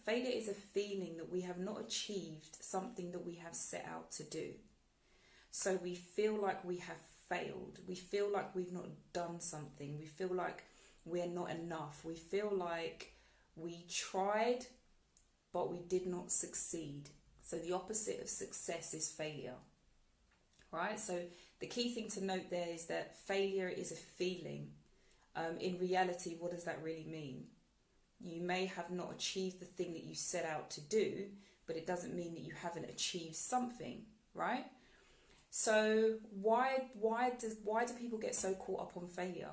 Failure is a feeling that we have not achieved something that we have set out to do. So we feel like we have failed. We feel like we've not done something. We feel like we're not enough. We feel like we tried, but we did not succeed. So the opposite of success is failure, right? So the key thing to note there is that failure is a feeling. In reality, what does that really mean? You may have not achieved the thing that you set out to do, but it doesn't mean that you haven't achieved something, right? So why do people get so caught up on failure?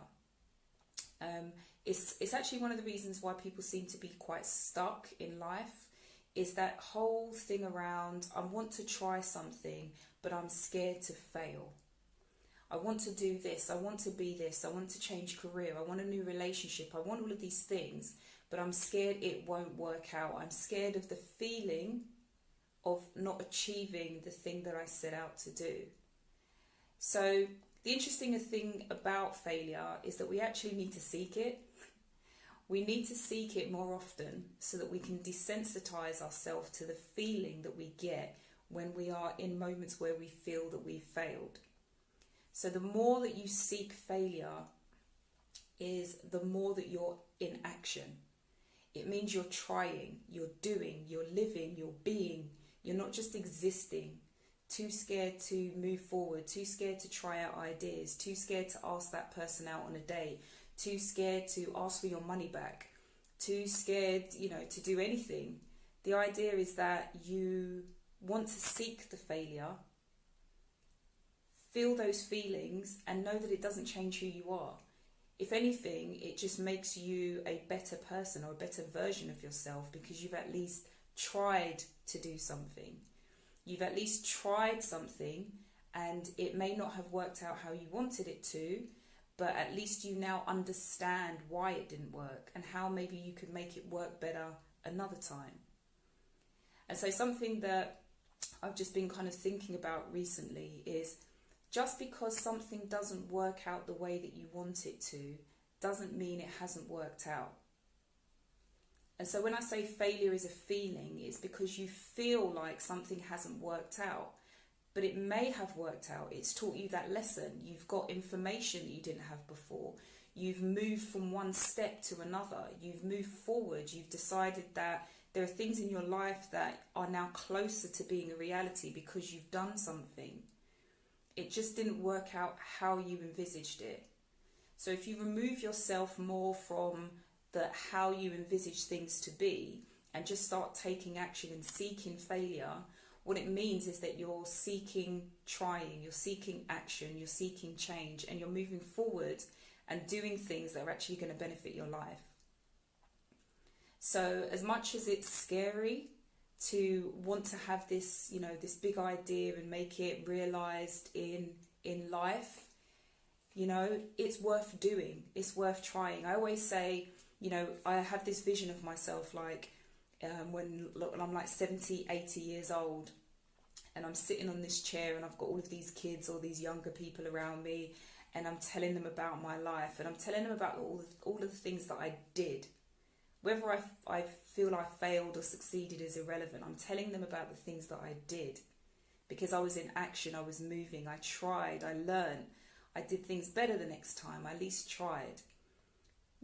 It's actually one of the reasons why people seem to be quite stuck in life, is that whole thing around, I want to try something, but I'm scared to fail. I want to do this, I want to be this, I want to change career, I want a new relationship, I want all of these things, but I'm scared it won't work out. I'm scared of the feeling of not achieving the thing that I set out to do. So the interesting thing about failure is that we actually need to seek it. We need to seek it more often so that we can desensitize ourselves to the feeling that we get when we are in moments where we feel that we've failed. So the more that you seek failure is the more that you're in action. It means you're trying, you're doing, you're living, you're being. You're not just existing, too scared to move forward, too scared to try out ideas, too scared to ask that person out on a date, too scared to ask for your money back, too scared, to do anything. The idea is that you want to seek the failure, feel those feelings, and know that it doesn't change who you are. If anything, it just makes you a better person or a better version of yourself because you've at least tried to do something. You've at least tried something, and it may not have worked out how you wanted it to, but at least you now understand why it didn't work and how maybe you could make it work better another time. And so something that I've just been kind of thinking about recently is, just because something doesn't work out the way that you want it to, doesn't mean it hasn't worked out. And so when I say failure is a feeling, it's because you feel like something hasn't worked out, but it may have worked out. It's taught you that lesson. You've got information that you didn't have before. You've moved from one step to another. You've moved forward. You've decided that there are things in your life that are now closer to being a reality because you've done something. It just didn't work out how you envisaged it. So if you remove yourself more from the how you envisage things to be and just start taking action and seeking failure, what it means is that you're seeking trying, you're seeking action, you're seeking change, and you're moving forward and doing things that are actually going to benefit your life. So as much as it's scary to want to have this, this big idea and make it realized in life, it's worth doing. It's worth trying. I always say, I have this vision of myself like when I'm like 70, 80 years old, and I'm sitting on this chair and I've got all of these kids, all these younger people around me, and I'm telling them about my life, and I'm telling them about all of the things that I did. Whether I feel I failed or succeeded is irrelevant. I'm telling them about the things that I did because I was in action, I was moving, I tried, I learned, I did things better the next time, I at least tried.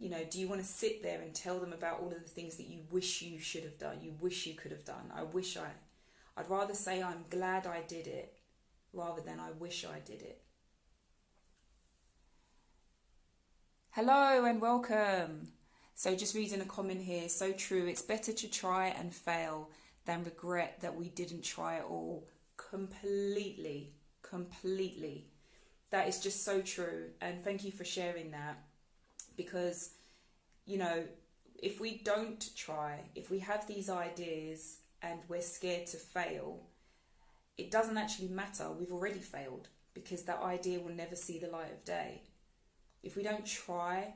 Do you want to sit there and tell them about all of the things that you wish you should have done, you wish you could have done? I'd rather say I'm glad I did it rather than I wish I did it. Hello and welcome. So just reading a comment here, so true. It's better to try and fail than regret that we didn't try at all. Completely. That is just so true. And thank you for sharing that. Because, if we don't try, if we have these ideas and we're scared to fail, it doesn't actually matter. We've already failed because that idea will never see the light of day. If we don't try,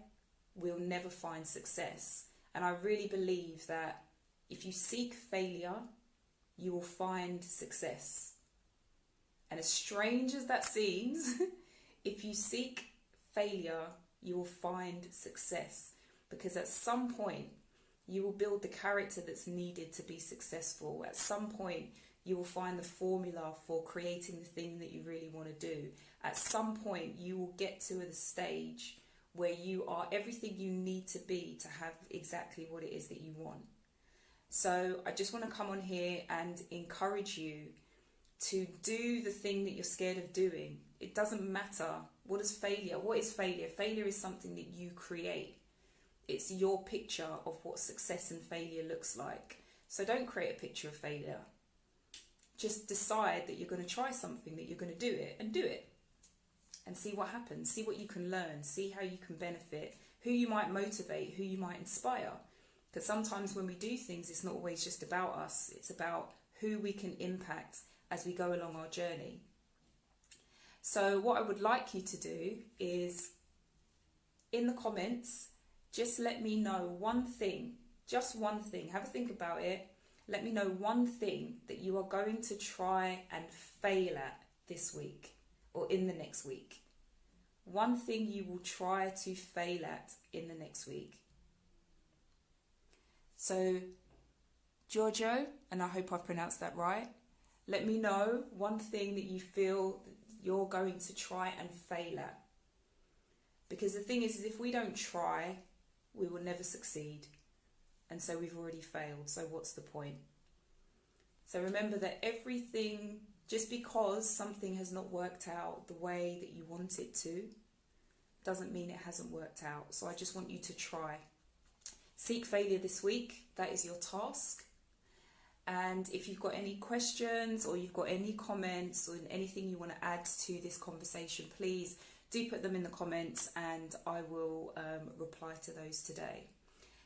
we'll never find success. And I really believe that if you seek failure, you will find success. And as strange as that seems, if you seek failure, you will find success. Because at some point, You will build the character that's needed to be successful. At some point, you will find the formula for creating the thing that you really want to do. At some point, you will get to the stage where you are everything you need to be to have exactly what it is that you want. So I just want to come on here and encourage you to do the thing that you're scared of doing. It doesn't matter. What is failure? What is failure? Failure is something that you create. It's your picture of what success and failure looks like. So don't create a picture of failure. Just decide that you're going to try something, that you're going to do it, and do it. And see what happens. See what you can learn. See how you can benefit. Who you might motivate. Who you might inspire. Because sometimes when we do things, it's not always just about us. It's about who we can impact as we go along our journey. So what I would like you to do is, in the comments, just let me know one thing, just one thing. Have a think about it. Let me know one thing that you are going to try and fail at this week or in the next week. One thing you will try to fail at in the next week. So, Giorgio, and I hope I've pronounced that right, let me know one thing that you feel you're going to try and fail at. Because the thing is if we don't try, we will never succeed. And so we've already failed. So what's the point? So remember that everything, just because something has not worked out the way that you want it to, doesn't mean it hasn't worked out. So I just want you to try. Seek failure this week. That is your task. And if you've got any questions or you've got any comments or anything you want to add to this conversation, please do put them in the comments and I will reply to those today.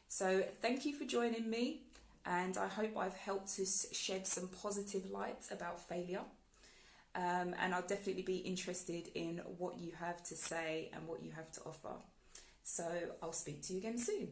So thank you for joining me, and I hope I've helped to shed some positive light about failure. And I'll definitely be interested in what you have to say and what you have to offer. So I'll speak to you again soon.